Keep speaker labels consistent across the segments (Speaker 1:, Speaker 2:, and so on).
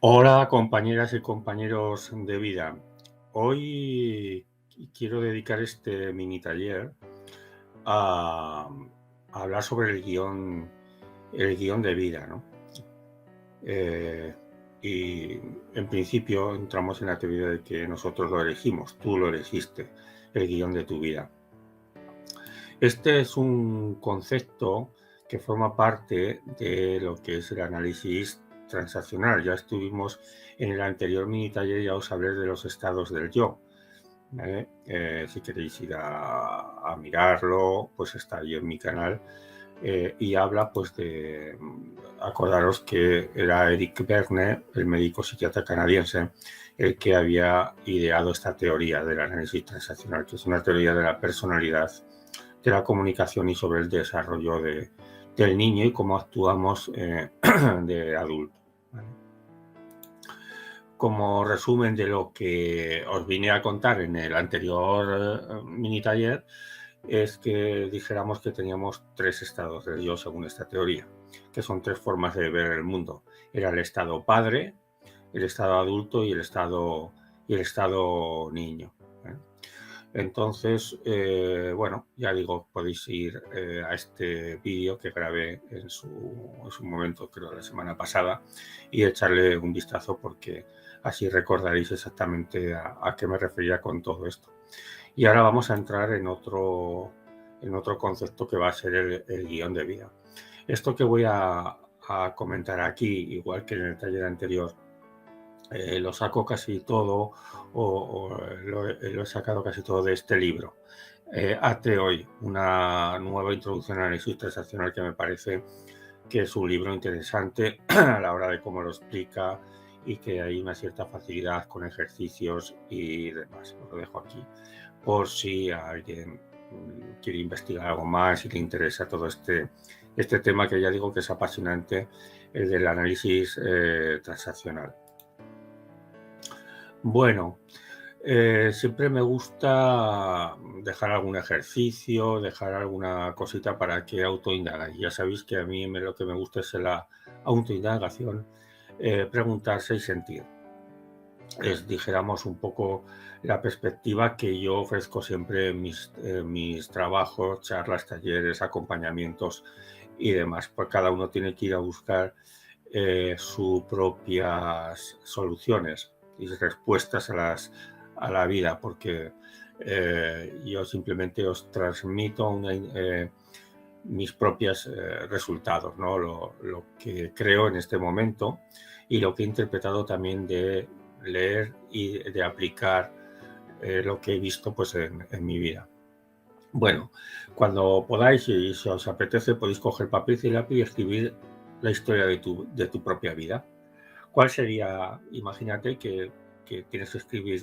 Speaker 1: Hola compañeras y compañeros de vida. Hoy quiero dedicar este mini taller a, a hablar sobre el guión de vida, ¿no? Eh, y en principio entramos en la teoría de que nosotros lo elegimos, tú lo elegiste, el guión de tu vida. Este es un concepto que forma parte de lo que es el análisis transaccional. Ya estuvimos en el anterior mini taller, ya os hablé de los estados del yo, ¿vale? Si queréis ir a mirarlo, pues está ahí en mi canal. Y habla pues de, acordaros que era Eric Berne, el médico psiquiatra canadiense, el que había ideado esta teoría del análisis transaccional, que es una teoría de la personalidad, de la comunicación y sobre el desarrollo del niño y cómo actuamos de adulto, ¿vale? Como resumen de lo que os vine a contar en el anterior mini taller, es que dijéramos que teníamos tres estados del yo según esta teoría, que son tres formas de ver el mundo. Era el estado padre, el estado adulto y el estado niño, ¿eh? Entonces, bueno, ya digo, podéis ir a este vídeo que grabé en su momento, creo, la semana pasada, y echarle un vistazo porque así recordaréis exactamente a qué me refería con todo esto. Y ahora vamos a entrar en otro concepto que va a ser el guión de vida. Esto que voy a comentar aquí, igual que en el taller anterior, lo saco casi todo o lo he sacado casi todo de este libro. Hazte hoy, una nueva introducción al análisis transaccional, que me parece que es un libro interesante a la hora de cómo lo explica y que hay una cierta facilidad con ejercicios y demás. Os lo dejo aquí por si alguien quiere investigar algo más y le interesa todo este tema, que ya digo que es apasionante, el del análisis transaccional. Bueno, siempre me gusta dejar algún ejercicio, dejar alguna cosita para que autoindagáis. Ya sabéis que a mí lo que me gusta es la autoindagación, preguntarse y sentir. Es, dijéramos, un poco la perspectiva que yo ofrezco siempre en mis trabajos, charlas, talleres, acompañamientos y demás. Pues cada uno tiene que ir a buscar sus propias soluciones y respuestas a la vida, porque yo simplemente os transmito mis propios resultados, ¿no? Lo que creo en este momento y lo que he interpretado también de leer y de aplicar lo que he visto pues en mi vida. Bueno, cuando podáis y si os apetece, podéis coger papel y lápiz y escribir la historia de tu propia vida. ¿Cuál sería? Imagínate que tienes que escribir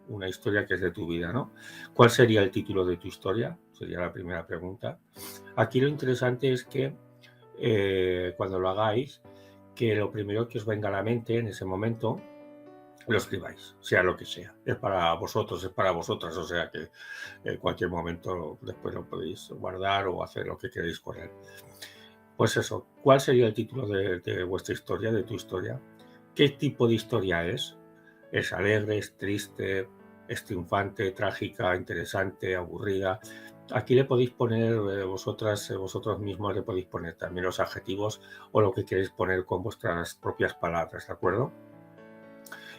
Speaker 1: una historia que es de tu vida, ¿no? ¿Cuál sería el título de tu historia? Sería la primera pregunta. Aquí lo interesante es que cuando lo hagáis, que lo primero que os venga a la mente en ese momento lo escribáis, sea lo que sea. Es para vosotros, es para vosotras, o sea que en cualquier momento después lo podéis guardar o hacer lo que queréis con él. Pues eso, ¿cuál sería el título de vuestra historia, de tu historia? ¿Qué tipo de historia es? ¿Es alegre, es triste, es triunfante, trágica, interesante, aburrida? Aquí le podéis poner vosotros mismos le podéis poner también los adjetivos o lo que queréis poner con vuestras propias palabras, ¿de acuerdo?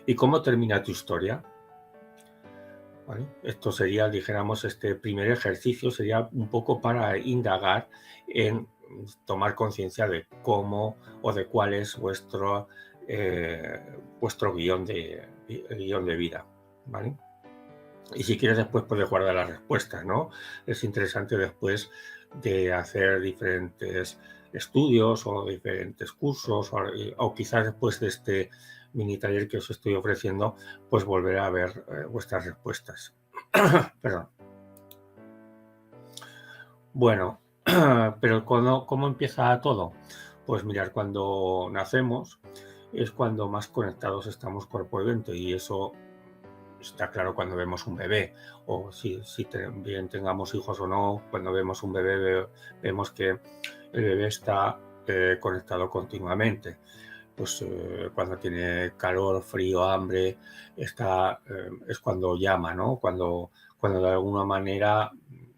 Speaker 1: ¿Y cómo termina tu historia? ¿Vale? Esto sería, dijéramos, este primer ejercicio sería un poco para indagar en tomar conciencia de cómo o de cuál es vuestro guión de vida, ¿vale? Y si quieres después puedes guardar las respuestas, ¿no? Es interesante después de hacer diferentes estudios o diferentes cursos o quizás después de este mini taller que os estoy ofreciendo, pues volver a ver vuestras respuestas. Perdón. Bueno, pero ¿cómo empieza todo? Pues mirar, cuando nacemos es cuando más conectados estamos cuerpo y mente, y eso está claro cuando vemos un bebé, o si bien tengamos hijos o no, cuando vemos un bebé vemos que el bebé está conectado continuamente. pues cuando tiene calor, frío, hambre, es cuando llama, ¿no? Cuando de alguna manera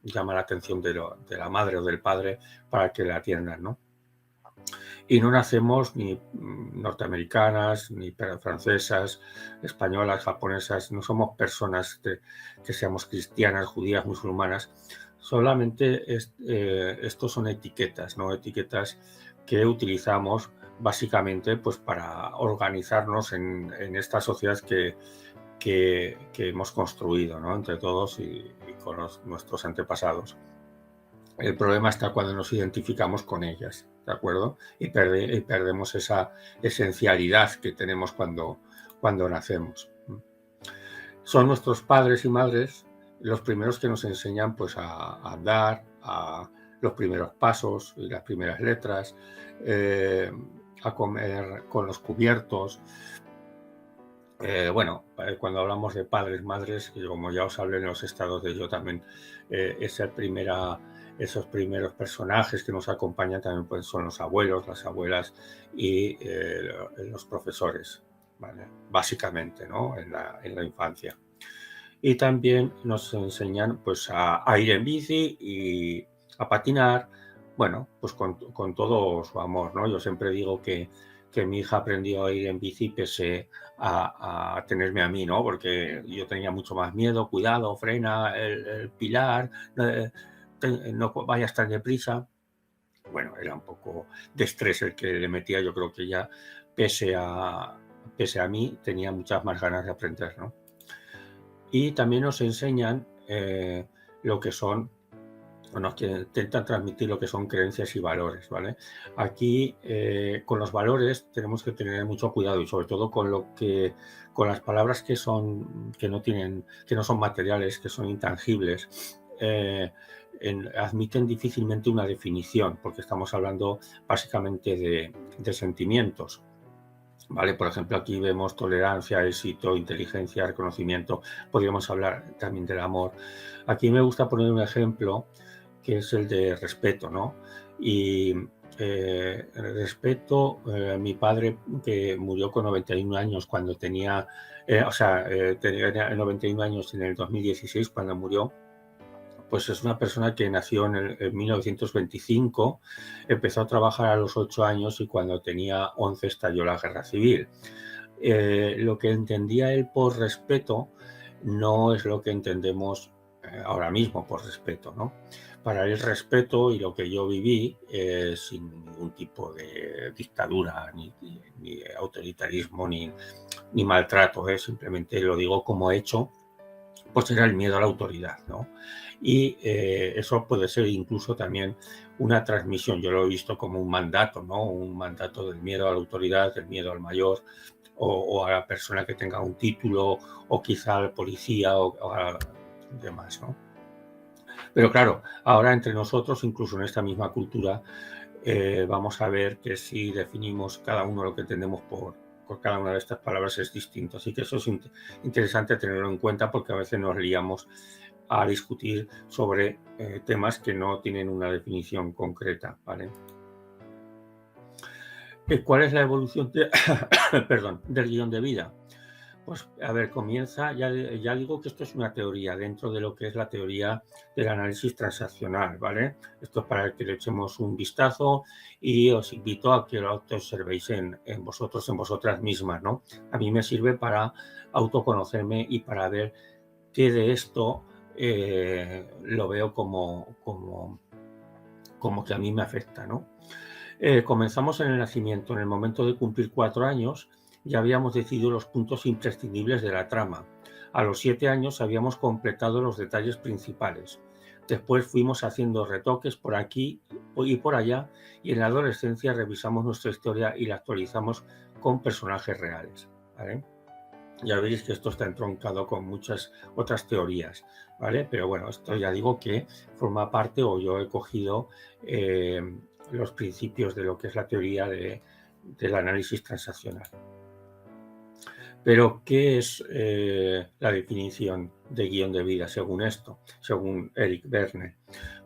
Speaker 1: llama la atención de la madre o del padre para que la atiendan, ¿no? Y no nacemos ni norteamericanas, ni francesas, españolas, japonesas, no somos personas que seamos cristianas, judías, musulmanas, solamente estos son etiquetas, ¿no? Etiquetas que utilizamos básicamente pues, para organizarnos en esta sociedad que hemos construido, ¿no? Entre todos y con nuestros antepasados. El problema está cuando nos identificamos con ellas, ¿de acuerdo? Y perdemos esa esencialidad que tenemos cuando nacemos. Son nuestros padres y madres los primeros que nos enseñan pues, a andar, a los primeros pasos y las primeras letras, a comer con los cubiertos. Cuando hablamos de padres, madres, como ya os hablé en los estados de yo también, esos primeros personajes que nos acompañan también pues, son los abuelos, las abuelas y los profesores, ¿vale? Básicamente, ¿no? en la infancia. Y también nos enseñan pues, a ir en bici y a patinar, bueno, pues con todo su amor, ¿no? Yo siempre digo que mi hija aprendió a ir en bici pese a tenerme a mí, ¿no? Porque yo tenía mucho más miedo, cuidado, frena, el pilar, no vayas tan deprisa. Bueno, era un poco de estrés el que le metía, yo creo que ella, pese a mí, tenía muchas más ganas de aprender, ¿no? Y también nos enseñan lo que son, o nos intentan transmitir lo que son creencias y valores, ¿vale? Aquí, con los valores tenemos que tener mucho cuidado y sobre todo con las palabras que no son materiales, que son intangibles, admiten difícilmente una definición, porque estamos hablando básicamente de sentimientos. ¿Vale? Por ejemplo, aquí vemos tolerancia, éxito, inteligencia, reconocimiento. Podríamos hablar también del amor. Aquí me gusta poner un ejemplo que es el de respeto, ¿no? Y respeto, mi padre que murió con 91 años cuando tenía 91 años en el 2016 cuando murió, pues es una persona que nació en 1925, empezó a trabajar a los 8 años y cuando tenía 11 estalló la guerra civil. Lo que entendía él por respeto no es lo que entendemos ahora mismo por respeto, ¿no? Para él respeto y lo que yo viví sin ningún tipo de dictadura, ni autoritarismo, ni maltrato, simplemente lo digo como hecho, pues era el miedo a la autoridad, ¿no? Y eso puede ser incluso también una transmisión, yo lo he visto como un mandato, ¿no? Un mandato del miedo a la autoridad, del miedo al mayor o a la persona que tenga un título o quizá al policía o a demás, ¿no? Pero claro, ahora entre nosotros, incluso en esta misma cultura, vamos a ver que si definimos cada uno lo que entendemos por cada una de estas palabras es distinto. Así que eso es interesante tenerlo en cuenta porque a veces nos liamos a discutir sobre temas que no tienen una definición concreta, ¿vale? ¿Cuál es la evolución del guión de vida? Pues, a ver, comienza, ya digo que esto es una teoría dentro de lo que es la teoría del análisis transaccional, ¿vale? Esto es para que le echemos un vistazo y os invito a que lo observéis en vosotros, en vosotras mismas, ¿no? A mí me sirve para autoconocerme y para ver qué de esto lo veo como que a mí me afecta, ¿no? Comenzamos en el nacimiento. En el momento de cumplir 4 años ya habíamos decidido los puntos imprescindibles de la trama. A los 7 años habíamos completado los detalles principales. Después fuimos haciendo retoques por aquí y por allá y en la adolescencia revisamos nuestra historia y la actualizamos con personajes reales, ¿vale? Ya veréis que esto está entroncado con muchas otras teorías, ¿vale? Pero bueno, esto ya digo que forma parte o yo he cogido los principios de lo que es la teoría del análisis transaccional. Pero, ¿qué es la definición de guión de vida según esto, según Eric Berne?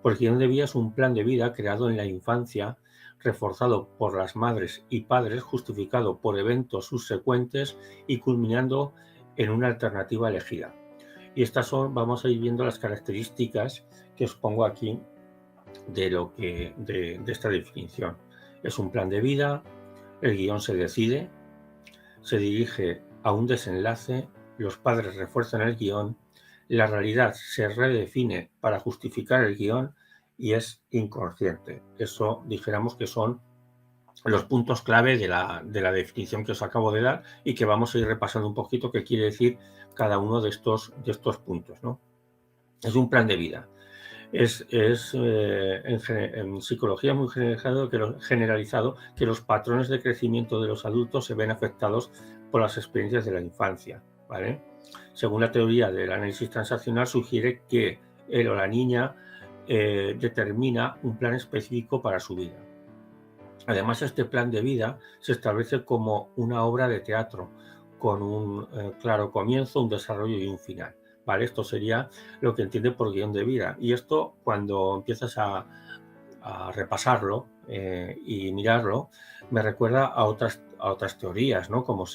Speaker 1: Pues guión de vida es un plan de vida creado en la infancia, reforzado por las madres y padres, justificado por eventos subsecuentes y culminando en una alternativa elegida. Y estas son, vamos a ir viendo las características que os pongo aquí de esta definición. Es un plan de vida, el guión se decide, se dirige a un desenlace, los padres refuerzan el guión, la realidad se redefine para justificar el guión y es inconsciente. Eso dijéramos que son los puntos clave de la definición que os acabo de dar y que vamos a ir repasando un poquito qué quiere decir cada uno de estos puntos, ¿no? Es un plan de vida. Es en psicología muy generalizado que los patrones de crecimiento de los adultos se ven afectados por las experiencias de la infancia, ¿vale? Según la teoría del análisis transaccional, sugiere que él o la niña determina un plan específico para su vida. Además, este plan de vida se establece como una obra de teatro, con un claro comienzo, un desarrollo y un final. ¿Vale? Esto sería lo que entiende por guión de vida. Y esto, cuando empiezas a repasarlo y mirarlo, me recuerda a otras teorías, ¿no? Como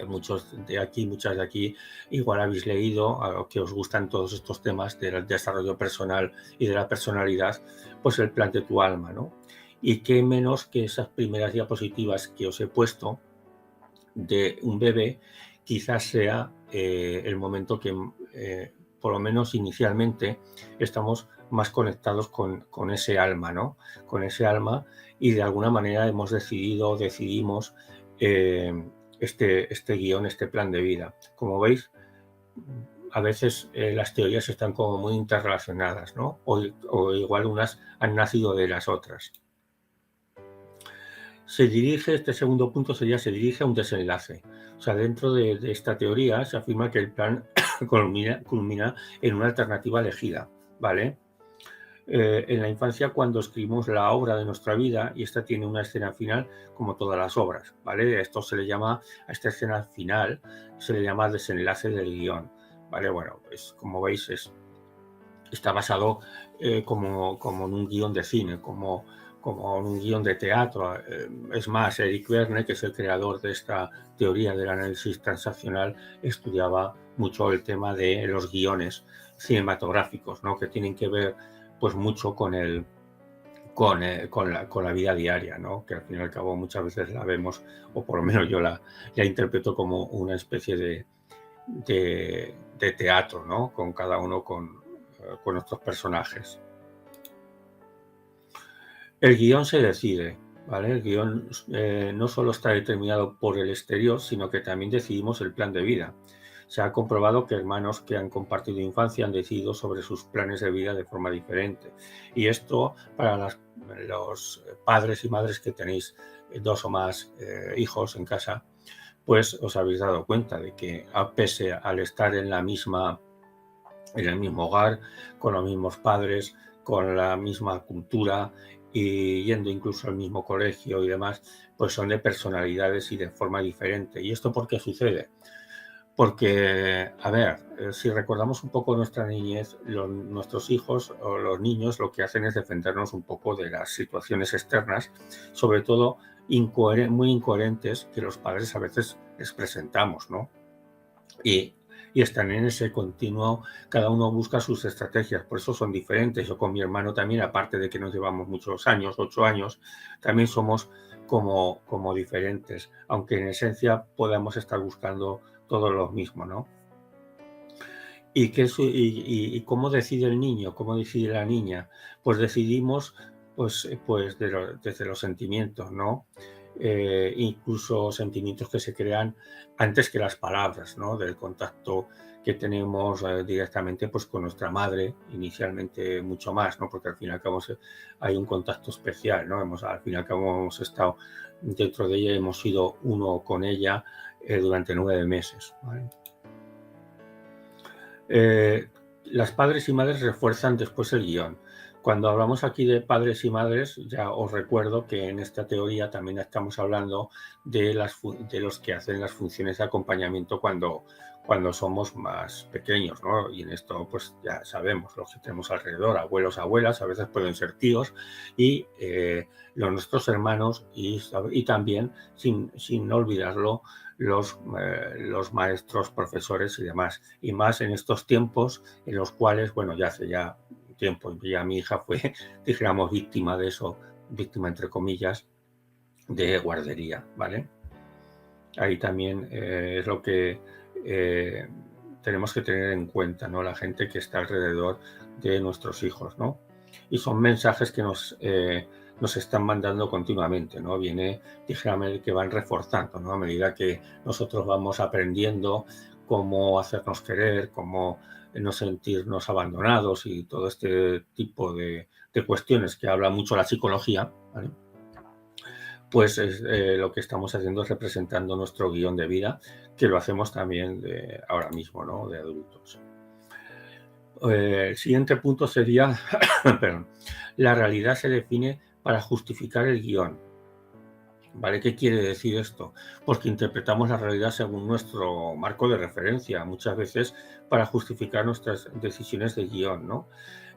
Speaker 1: muchas de aquí, igual habéis leído, a lo que os gustan todos estos temas del desarrollo personal y de la personalidad, pues el plan de tu alma, ¿no? Y qué menos que esas primeras diapositivas que os he puesto de un bebé, quizás sea el momento que, por lo menos inicialmente, estamos más conectados con ese alma, ¿no? Con ese alma, y de alguna manera decidimos este guión, este plan de vida. Como veis, a veces las teorías están como muy interrelacionadas, ¿no? O igual unas han nacido de las otras. Este segundo punto se dirige a un desenlace. O sea, dentro de esta teoría se afirma que el plan culmina en una alternativa elegida, ¿vale? En la infancia, cuando escribimos la obra de nuestra vida, y esta tiene una escena final como todas las obras, ¿vale? A esta escena final se le llama desenlace del guión, ¿vale? Bueno, pues como veis está basado como en un guión de cine, como un guión de teatro. Es más, Eric Verne, que es el creador de esta teoría del análisis transaccional, estudiaba mucho el tema de los guiones cinematográficos, ¿no? Que tienen que ver pues mucho con la vida diaria, ¿no? Que al fin y al cabo muchas veces la vemos, o por lo menos yo la interpreto como una especie de teatro, ¿no? Con cada uno con nuestros personajes. El guión se decide, ¿vale? El guión no solo está determinado por el exterior, sino que también decidimos el plan de vida. Se ha comprobado que hermanos que han compartido infancia han decidido sobre sus planes de vida de forma diferente. Y esto, para los padres y madres que tenéis dos o más hijos en casa, pues os habéis dado cuenta de que, pese al estar en el mismo hogar, con los mismos padres, con la misma cultura y yendo incluso al mismo colegio y demás, pues son de personalidades y de forma diferente. ¿Y esto por qué sucede? Porque, a ver, si recordamos un poco nuestra niñez, nuestros hijos o los niños lo que hacen es defendernos un poco de las situaciones externas, sobre todo muy incoherentes, que los padres a veces les presentamos, ¿no? Y están en ese continuo, cada uno busca sus estrategias, por eso son diferentes. Yo con mi hermano también, aparte de que nos llevamos muchos años, 8 años, también somos como diferentes, aunque en esencia podamos estar buscando todo lo mismo, ¿no? ¿Y cómo decide el niño? ¿Cómo decide la niña? Pues decidimos desde los sentimientos, ¿no? Incluso sentimientos que se crean antes que las palabras, ¿no? Del contacto que tenemos directamente pues con nuestra madre, inicialmente mucho más, ¿no? Porque al fin y al cabo hay un contacto especial, ¿no? Al fin y al cabo hemos estado dentro de ella, hemos sido uno con ella durante 9 meses, ¿vale? Las padres y madres refuerzan después el guión. Cuando hablamos aquí de padres y madres, ya os recuerdo que en esta teoría también estamos hablando de los que hacen las funciones de acompañamiento cuando cuando somos más pequeños, ¿no? Y en esto pues ya sabemos, los que tenemos alrededor, abuelos, abuelas, a veces pueden ser tíos, y nuestros hermanos, y también, sin olvidarlo, los maestros, profesores y demás. Y más en estos tiempos en los cuales, bueno, ya hace ya tiempo, ya mi hija fue, dijéramos, víctima de eso, víctima entre comillas, de guardería, ¿vale? Ahí también es lo que tenemos que tener en cuenta, ¿no? La gente que está alrededor de nuestros hijos, ¿no? Y son mensajes que nos están mandando continuamente, ¿no? Dijérame, que van reforzando, ¿no? A medida que nosotros vamos aprendiendo cómo hacernos querer, cómo no sentirnos abandonados y todo este tipo de cuestiones que habla mucho la psicología, ¿vale? Pues lo que estamos haciendo es representando nuestro guión de vida, que lo hacemos también ahora mismo, ¿no? De adultos. El siguiente punto sería, perdón, la realidad se define para justificar el guión. ¿Vale? ¿Qué quiere decir esto? Porque interpretamos la realidad según nuestro marco de referencia, muchas veces para justificar nuestras decisiones de guión, ¿no?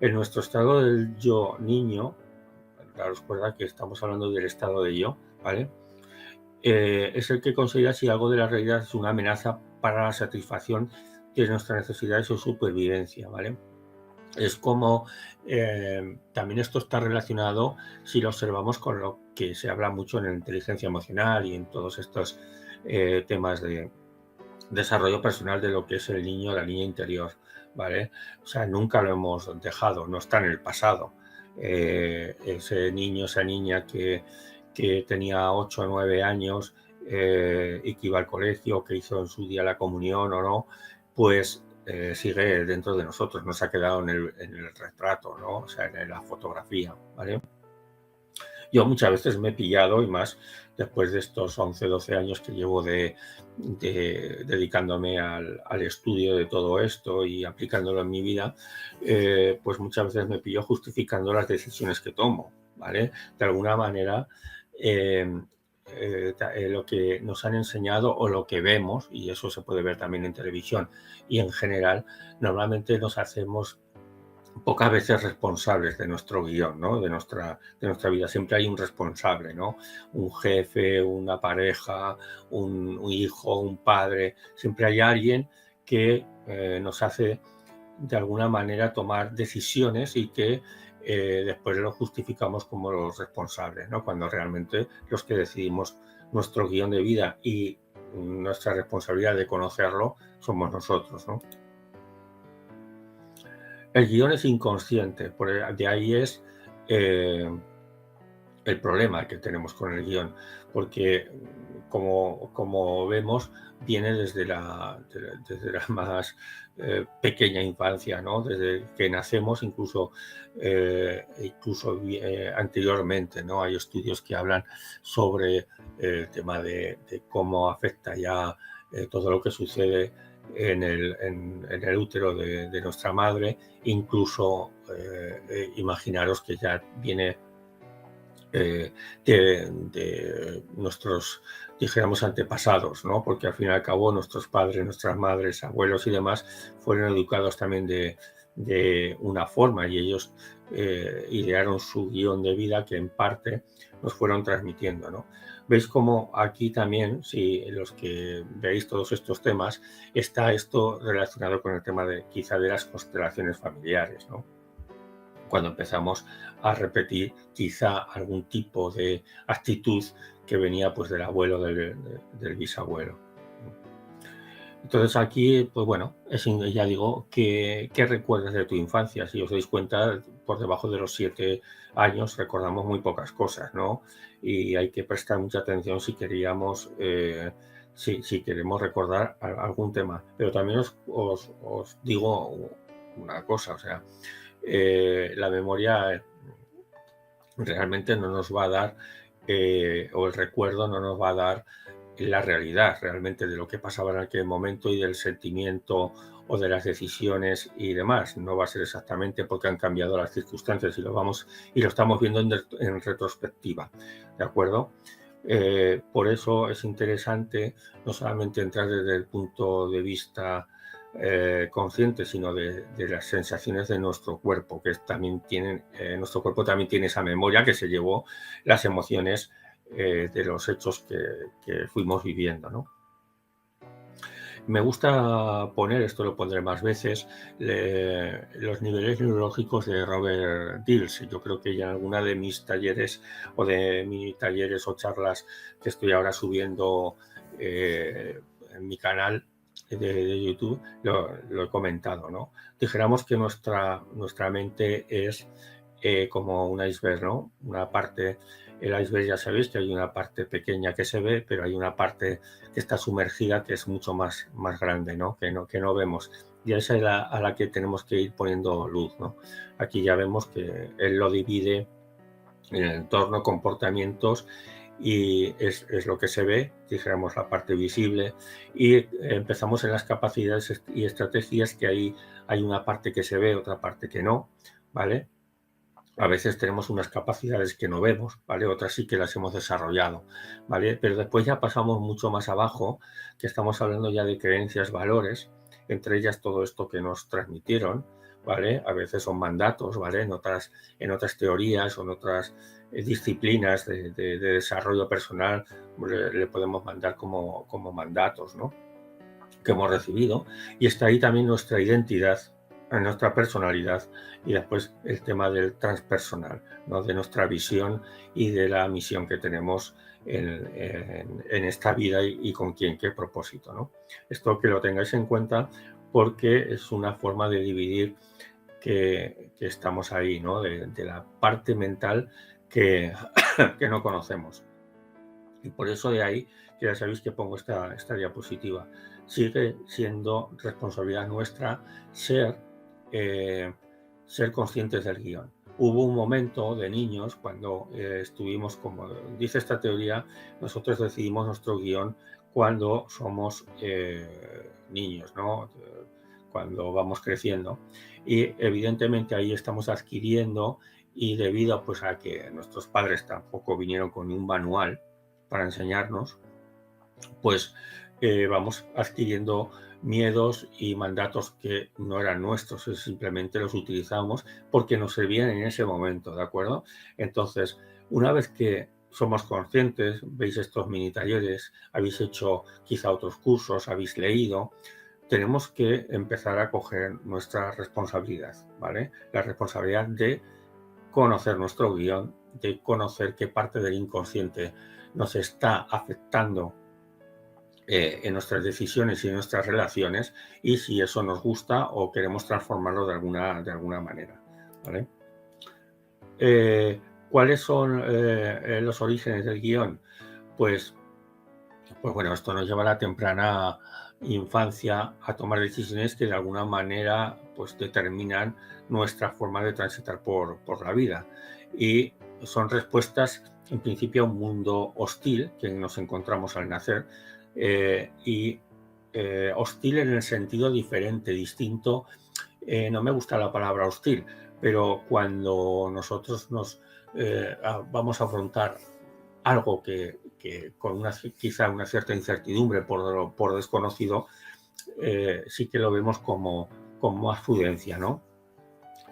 Speaker 1: En nuestro estado del yo niño, daros cuenta que estamos hablando del estado de yo, ¿vale? Es el que considera si algo de la realidad es una amenaza para la satisfacción de nuestras necesidades o supervivencia, ¿vale? Es como también esto está relacionado, si lo observamos, con lo que se habla mucho en la inteligencia emocional y en todos estos temas de desarrollo personal de lo que es el niño o la niña interior, ¿vale? O sea, nunca lo hemos dejado, no está en el pasado. Ese niño, esa niña que tenía 8 o 9 años y que iba al colegio, que hizo en su día la comunión o no, pues sigue dentro de nosotros, no se ha quedado en el retrato, ¿no? O sea, en la fotografía, ¿vale? Yo muchas veces me he pillado, y más después de estos 11, 12 años que llevo dedicándome al estudio de todo esto y aplicándolo en mi vida, pues muchas veces me pillo justificando las decisiones que tomo, ¿vale? De alguna manera, lo que nos han enseñado o lo que vemos, y eso se puede ver también en televisión y en general, normalmente nos hacemos pocas veces responsables de nuestro guión, ¿no? De nuestra vida. Siempre hay un responsable, ¿no? Un jefe, una pareja, un hijo, un padre. Siempre hay alguien que nos hace de alguna manera tomar decisiones y que después lo justificamos como los responsables, ¿no? Cuando realmente los que decidimos nuestro guión de vida y nuestra responsabilidad de conocerlo somos nosotros, ¿no? El guión es inconsciente, de ahí es el problema que tenemos con el guión, porque como vemos, viene desde la más pequeña infancia, ¿no? Desde que nacemos, incluso anteriormente, ¿no? Hay estudios que hablan sobre el tema de cómo afecta ya todo lo que sucede en el útero de nuestra madre, incluso imaginaros que ya viene de nuestros, dijéramos, antepasados, ¿no? Porque al fin y al cabo nuestros padres, nuestras madres, abuelos y demás fueron educados también de una forma, y ellos idearon su guión de vida que en parte nos fueron transmitiendo, ¿no? Veis cómo aquí también, si los que veis todos estos temas, está esto relacionado con el tema quizá de las constelaciones familiares, ¿no? Cuando empezamos a repetir quizá algún tipo de actitud que venía pues del abuelo, del bisabuelo. Entonces aquí, pues bueno, ya digo, ¿qué recuerdas de tu infancia? Si os dais cuenta, por debajo de los 7 años recordamos muy pocas cosas, ¿no? Y hay que prestar mucha atención si si queremos recordar algún tema. Pero también os digo una cosa, o sea, la memoria realmente no nos va a dar, o el recuerdo no nos va a dar la realidad realmente de lo que pasaba en aquel momento y del sentimiento o de las decisiones y demás. No va a ser exactamente porque han cambiado las circunstancias y lo estamos viendo en retrospectiva, ¿de acuerdo? Por eso es interesante no solamente entrar desde el punto de vista consciente, sino de las sensaciones de nuestro cuerpo, que también tienen, nuestro cuerpo también tiene esa memoria que se llevó las emociones de los hechos que fuimos viviendo, ¿no? Me gusta poner, esto lo pondré más veces, los niveles neurológicos de Robert Dills. Yo creo que ya en alguna de mis talleres o de mis talleres o charlas que estoy ahora subiendo en mi canal de YouTube, lo he comentado, ¿no? Dijéramos que nuestra mente es como un iceberg, ¿no? Una parte, el iceberg ya sabéis que hay una parte pequeña que se ve, pero hay una parte que está sumergida que es mucho más grande, ¿no? Que no vemos. Y a esa es a la que tenemos que ir poniendo luz, ¿no? Aquí ya vemos que él lo divide en el entorno, comportamientos, y es lo que se ve, dijéramos la parte visible, y empezamos en las capacidades y estrategias, que ahí hay una parte que se ve, otra parte que no, ¿vale? A veces tenemos unas capacidades que no vemos, ¿vale? Otras sí que las hemos desarrollado, ¿vale? Pero después ya pasamos mucho más abajo, que estamos hablando ya de creencias, valores, entre ellas todo esto que nos transmitieron, ¿vale? A veces son mandatos, ¿vale? En otras teorías o en otras disciplinas de desarrollo personal le podemos mandar como mandatos, ¿no? Que hemos recibido, y está ahí también nuestra identidad, nuestra personalidad, y después el tema del transpersonal, ¿no? De nuestra visión y de la misión que tenemos en esta vida y con quién, qué propósito, ¿no? Esto que lo tengáis en cuenta, porque es una forma de dividir que estamos ahí, ¿no? De la parte mental que, que no conocemos. Y por eso de ahí, que ya sabéis que pongo esta diapositiva, sigue siendo responsabilidad nuestra ser, eh, ser conscientes del guión. Hubo un momento de niños cuando estuvimos, como dice esta teoría, nosotros decidimos nuestro guión cuando somos niños, ¿no? Cuando vamos creciendo. Y evidentemente ahí estamos adquiriendo, y debido pues, a que nuestros padres tampoco vinieron con un manual para enseñarnos, pues vamos adquiriendo miedos y mandatos que no eran nuestros, simplemente los utilizamos porque nos servían en ese momento, ¿de acuerdo? Entonces, una vez que somos conscientes, veis estos mini talleres, habéis hecho quizá otros cursos, habéis leído, tenemos que empezar a coger nuestra responsabilidad, ¿vale? La responsabilidad de conocer nuestro guión, de conocer qué parte del inconsciente nos está afectando en nuestras decisiones y en nuestras relaciones, y si eso nos gusta o queremos transformarlo de alguna manera, ¿vale? ¿Cuáles son los orígenes del guión? Pues bueno, esto nos lleva a la temprana infancia a tomar decisiones que de alguna manera pues determinan nuestra forma de transitar por la vida, y son respuestas en principio a un mundo hostil que nos encontramos al nacer, y hostil en el sentido diferente, distinto. No me gusta la palabra hostil, pero cuando nosotros vamos a afrontar algo que con quizá una cierta incertidumbre por desconocido, sí que lo vemos con más prudencia, ¿no?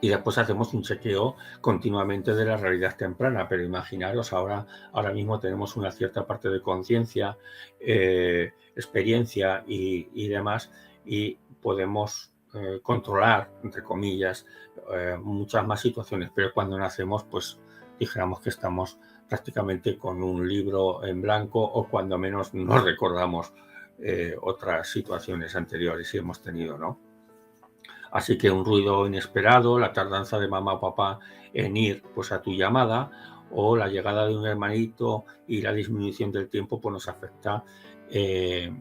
Speaker 1: Y después hacemos un chequeo continuamente de la realidad temprana, pero imaginaros, ahora mismo tenemos una cierta parte de conciencia, experiencia y demás, y podemos controlar, entre comillas, muchas más situaciones, pero cuando nacemos, pues dijéramos que estamos prácticamente con un libro en blanco, o cuando menos no recordamos otras situaciones anteriores que hemos tenido, ¿no? Así que un ruido inesperado, la tardanza de mamá o papá en ir pues, a tu llamada, o la llegada de un hermanito y la disminución del tiempo, pues nos afecta de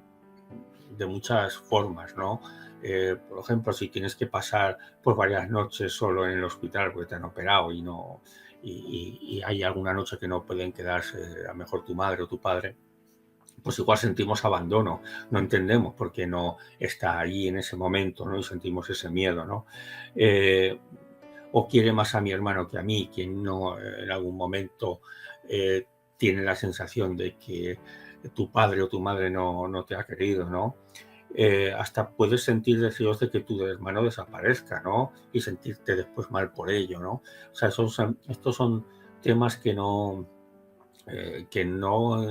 Speaker 1: muchas formas, ¿no? Por ejemplo, si tienes que pasar por varias noches solo en el hospital porque te han operado y hay alguna noche que no pueden quedarse, a lo mejor tu madre o tu padre, pues igual sentimos abandono, no entendemos por qué no está ahí en ese momento, ¿no? Y sentimos ese miedo, ¿no? O quiere más a mi hermano que a mí, quien no en algún momento tiene la sensación de que tu padre o tu madre no te ha querido, ¿no? Hasta puedes sentir deseos de que tu hermano desaparezca, ¿no? Y sentirte después mal por ello, ¿no? O sea, estos son temas que no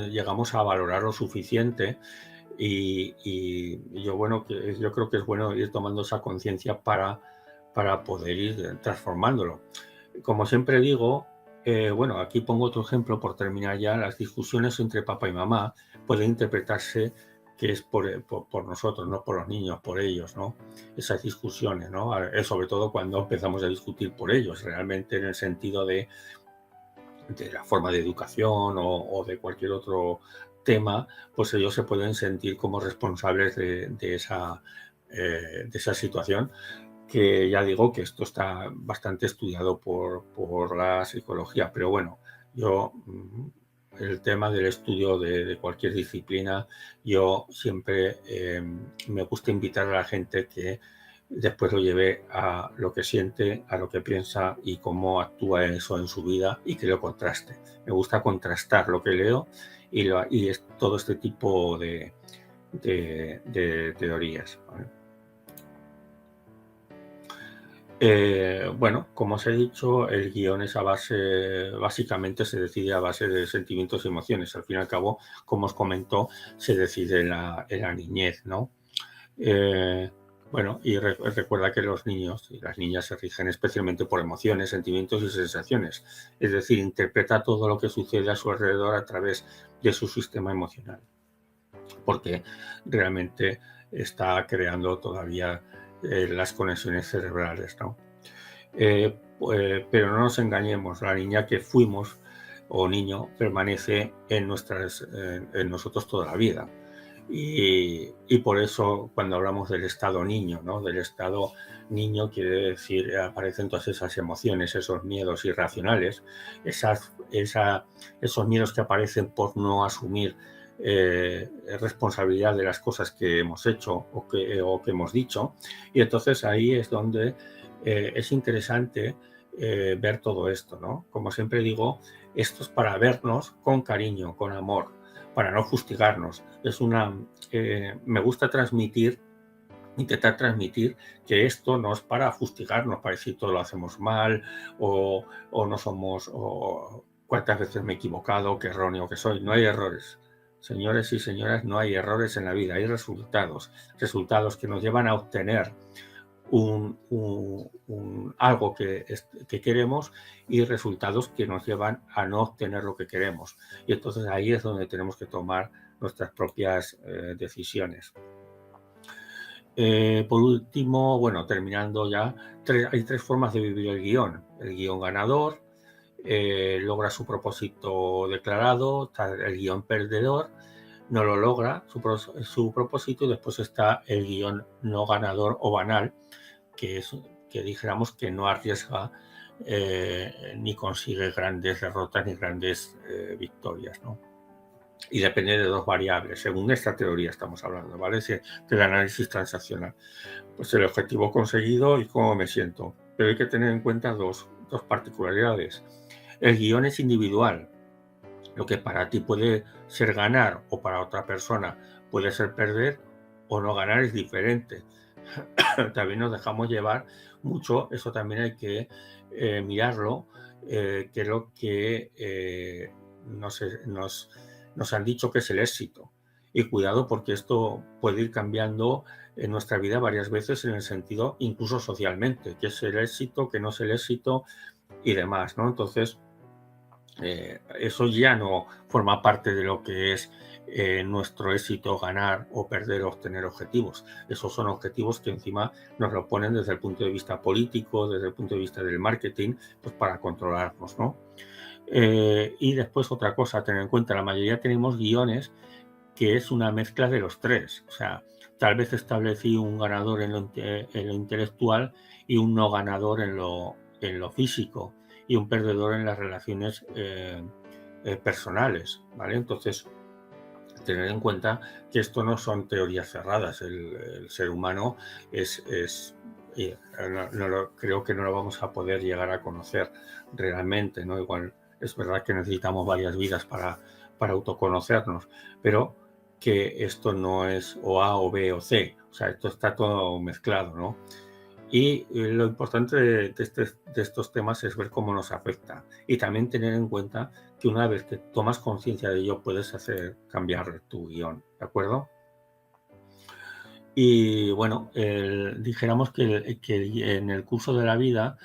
Speaker 1: llegamos a valorar lo suficiente y yo, bueno, yo creo que es bueno ir tomando esa conciencia para poder ir transformándolo. Como siempre digo, bueno, aquí pongo otro ejemplo por terminar ya. Las discusiones entre papá y mamá pueden interpretarse que es por nosotros, no por los niños, por ellos, ¿no? Esas discusiones, ¿no? Sobre todo cuando empezamos a discutir por ellos, realmente en el sentido de la forma de educación o de cualquier otro tema, pues ellos se pueden sentir como responsables de esa situación, que ya digo que esto está bastante estudiado por la psicología, pero bueno, yo el tema del estudio de cualquier disciplina, yo siempre me gusta invitar a la gente que después lo lleve a lo que siente, a lo que piensa y cómo actúa eso en su vida y que lo contraste. Me gusta contrastar lo que leo y es todo este tipo de teorías, ¿vale? Bueno, como os he dicho, el guión es básicamente se decide a base de sentimientos y emociones. Al fin y al cabo, como os comentó, se decide en la niñez, ¿no? Bueno, y recuerda que los niños y las niñas se rigen especialmente por emociones, sentimientos y sensaciones. Es decir, interpreta todo lo que sucede a su alrededor a través de su sistema emocional, porque realmente está creando todavía las conexiones cerebrales, ¿no? Pero no nos engañemos, la niña que fuimos o niño permanece en nosotros toda la vida. Y por eso cuando hablamos del estado niño, ¿no? Del estado niño quiere decir, aparecen todas esas emociones, esos miedos irracionales, esos miedos que aparecen por no asumir responsabilidad de las cosas que hemos hecho o que hemos dicho. Y entonces ahí es donde es interesante ver todo esto, ¿no? Como siempre digo, esto es para vernos con cariño, con amor, para no fustigarnos. Me gusta intentar transmitir que esto no es para fustigarnos, para decir todo lo hacemos mal o no somos, o cuántas veces me he equivocado, qué erróneo que soy. No hay errores. Señores y señoras, no hay errores en la vida, hay resultados que nos llevan a obtener algo que queremos y resultados que nos llevan a no obtener lo que queremos. Y entonces ahí es donde tenemos que tomar nuestras propias decisiones. Por último, bueno, terminando ya, hay tres formas de vivir el guión. El guión ganador logra su propósito declarado, está el guión perdedor, no lo logra su propósito, y después está el guión no ganador o banal, que dijéramos que no arriesga ni consigue grandes derrotas ni grandes victorias, ¿no? Y depende de dos variables, según esta teoría estamos hablando, ¿vale? Del análisis transaccional. Pues el objetivo conseguido y cómo me siento. Pero hay que tener en cuenta dos particularidades. El guión es individual. Lo que para ti puede ser ganar o para otra persona puede ser perder o no ganar es diferente. También nos dejamos llevar mucho, eso también hay que mirarlo, que es lo que nos han dicho que es el éxito. Y cuidado, porque esto puede ir cambiando en nuestra vida varias veces en el sentido, incluso socialmente, que es el éxito, que no es el éxito y demás, ¿no? Entonces, eso ya no forma parte de lo que es nuestro éxito, ganar o perder o obtener objetivos. Esos son objetivos que encima nos lo ponen desde el punto de vista político, desde el punto de vista del marketing, pues para controlarnos, ¿no? Y después otra cosa a tener en cuenta, la mayoría tenemos guiones que es una mezcla de los tres. O sea, tal vez establecí un ganador en lo intelectual y un no ganador en lo físico y un perdedor en las relaciones personales, ¿vale? Entonces, tener en cuenta que esto no son teorías cerradas. El ser humano creo que no lo vamos a poder llegar a conocer realmente, ¿no? Igual es verdad que necesitamos varias vidas para autoconocernos, pero que esto no es o A o B o C, o sea, esto está todo mezclado, ¿no? Y lo importante de estos temas es ver cómo nos afecta y también tener en cuenta que una vez que tomas conciencia de ello puedes hacer cambiar tu guión, ¿de acuerdo? Y bueno, dijéramos que en el curso de la vida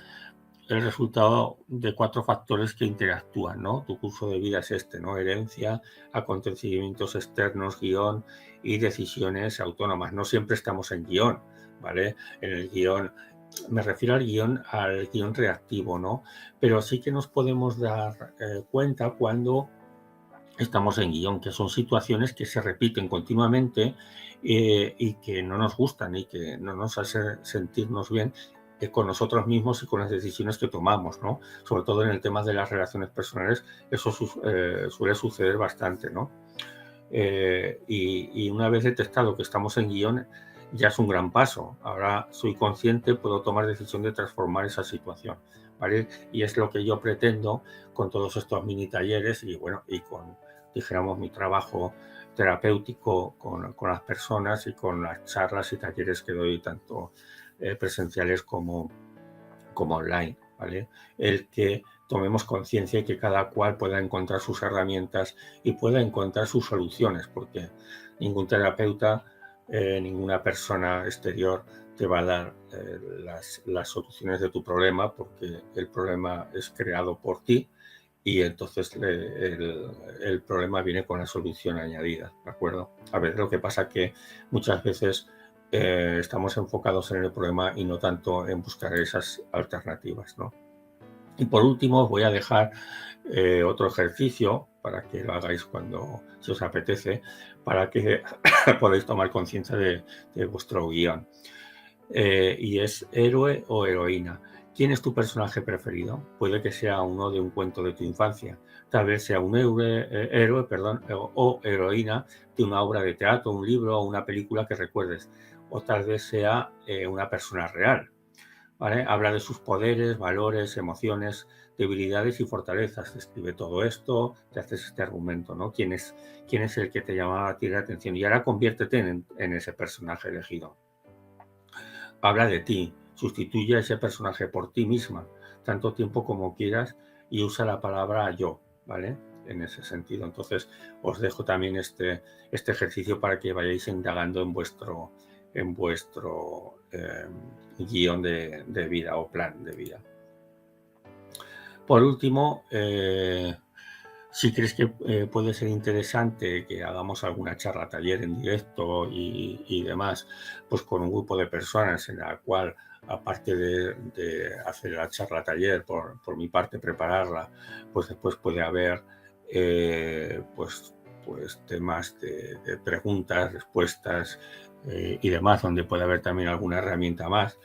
Speaker 1: el resultado de 4 factores que interactúan, ¿no? Tu curso de vida es este, ¿no? Herencia, acontecimientos externos, guión y decisiones autónomas. No siempre estamos en guión, ¿vale? En el guión, me refiero al guión reactivo, ¿no? Pero sí que nos podemos dar cuenta cuando estamos en guión, que son situaciones que se repiten continuamente y que no nos gustan y que no nos hacen sentirnos bien con nosotros mismos y con las decisiones que tomamos, ¿no? Sobre todo en el tema de las relaciones personales, eso suele suceder bastante, ¿no? Y una vez detectado que estamos en guión, ya es un gran paso. Ahora soy consciente, puedo tomar decisión de transformar esa situación, ¿vale? Y es lo que yo pretendo con todos estos mini talleres y bueno, y con, dijéramos, mi trabajo terapéutico con las personas y con las charlas y talleres que doy tanto presenciales como online, ¿vale? El que tomemos conciencia y que cada cual pueda encontrar sus herramientas y pueda encontrar sus soluciones, porque ningún terapeuta, ninguna persona exterior te va a dar las soluciones de tu problema, porque el problema es creado por ti y entonces el problema viene con la solución añadida, ¿de acuerdo? A ver, lo que pasa que muchas veces estamos enfocados en el problema y no tanto en buscar esas alternativas, ¿no? Y por último os voy a dejar otro ejercicio para que lo hagáis cuando si os apetece, para que podáis tomar conciencia de vuestro guión. Y es héroe o heroína. ¿Quién es tu personaje preferido? Puede que sea uno de un cuento de tu infancia, tal vez sea un héroe, o heroína de una obra de teatro, un libro o una película que recuerdes, o tal vez sea una persona real. ¿Vale? Habla de sus poderes, valores, emociones, debilidades y fortalezas. Describe todo esto, te haces este argumento, ¿no? ¿Quién es el que te llama a ti la atención? Y ahora conviértete en ese personaje elegido. Habla de ti, sustituye a ese personaje por ti misma, tanto tiempo como quieras, y usa la palabra yo, ¿vale? En ese sentido. Entonces, os dejo también este ejercicio para que vayáis indagando en vuestro guión de vida o plan de vida. Por último, si crees que puede ser interesante que hagamos alguna charla taller en directo y demás, pues con un grupo de personas en la cual, aparte de hacer la charla taller, por mi parte prepararla, pues después puede haber pues temas de preguntas, respuestas y demás, donde puede haber también alguna herramienta más.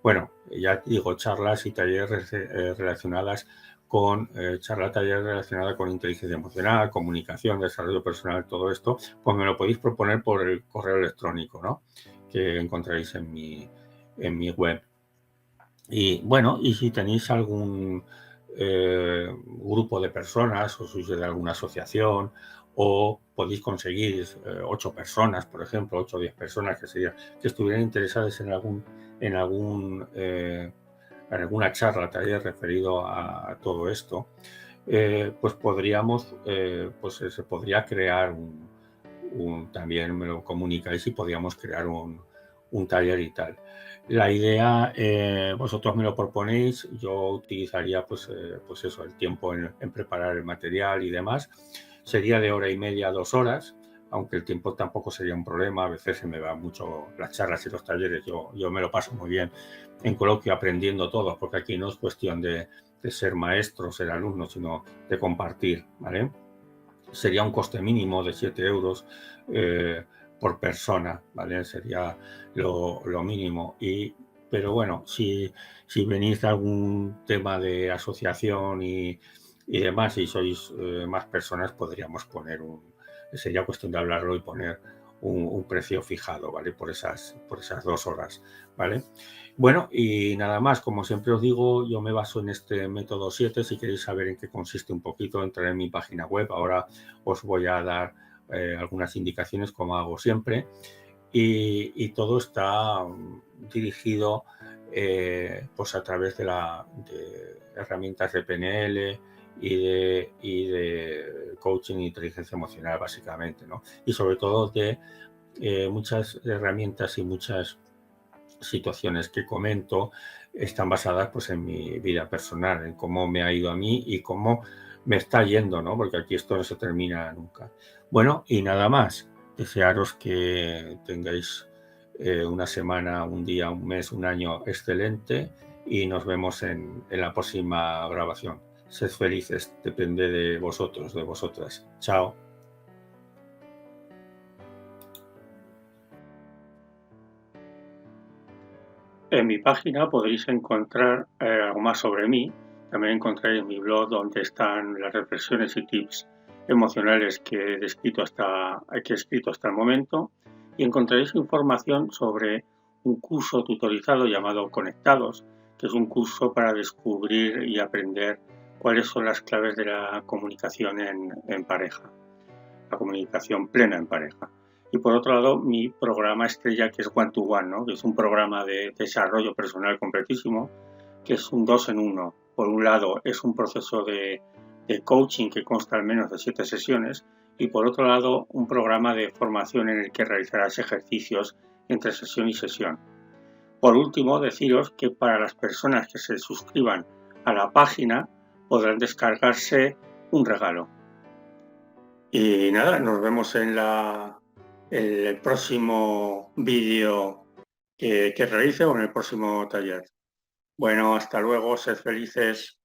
Speaker 1: Bueno, ya digo, charlas y talleres relacionadas con taller relacionada con inteligencia emocional, comunicación, desarrollo personal, todo esto, pues me lo podéis proponer por el correo electrónico, ¿no? Que encontraréis en mi web. Y bueno, y si tenéis algún grupo de personas o sois de alguna asociación o podéis conseguir 8 personas, por ejemplo, 8 o 10 personas que estuvieran interesadas en alguna charla, taller referido a todo esto, pues podríamos, se podría crear también me lo comunicáis y podríamos crear un taller y tal. La idea, vosotros me lo proponéis, yo utilizaría pues eso, el tiempo en preparar el material y demás. Sería de hora y media a 2 horas, aunque el tiempo tampoco sería un problema. A veces se me va mucho las charlas y los talleres, yo me lo paso muy bien en coloquio aprendiendo todo, porque aquí no es cuestión de ser maestro, ser alumno, sino de compartir, ¿vale? Sería un coste mínimo de 7 euros por persona, ¿vale? Sería lo mínimo. Pero bueno, si venís de algún tema de asociación y demás, y sois más personas, podríamos poner sería cuestión de hablarlo y poner un precio fijado, ¿vale? Por esas 2 horas, ¿vale? Bueno, y nada más, como siempre os digo, yo me baso en este método 7. Si queréis saber en qué consiste un poquito, entraré en mi página web. Ahora os voy a dar algunas indicaciones, como hago siempre. Y todo está dirigido pues a través de herramientas de PNL y de coaching e inteligencia emocional, básicamente, ¿no? Y sobre todo de muchas herramientas y muchas situaciones que comento están basadas pues en mi vida personal, en cómo me ha ido a mí y cómo me está yendo, ¿no? Porque aquí esto no se termina nunca. Bueno, y nada más. Desearos que tengáis una semana, un día, un mes, un año excelente y nos vemos en la próxima grabación. Sed felices, depende de vosotros, de vosotras. Chao. En mi página podréis encontrar algo más sobre mí. También encontraréis mi blog donde están las reflexiones y tips emocionales que he escrito hasta el momento. Y encontraréis información sobre un curso tutorizado llamado Conectados, que es un curso para descubrir y aprender cuáles son las claves de la comunicación en pareja, la comunicación plena en pareja. Y por otro lado, mi programa estrella, que es One to One, ¿no? Que es un programa de desarrollo personal completísimo, que es un 2 en 1. Por un lado, es un proceso de coaching que consta al menos de 7 sesiones, y por otro lado, un programa de formación en el que realizarás ejercicios entre sesión y sesión. Por último, deciros que para las personas que se suscriban a la página podrán descargarse un regalo. Y nada, nos vemos en el próximo vídeo que realice o en el próximo taller. Bueno, hasta luego, sed felices.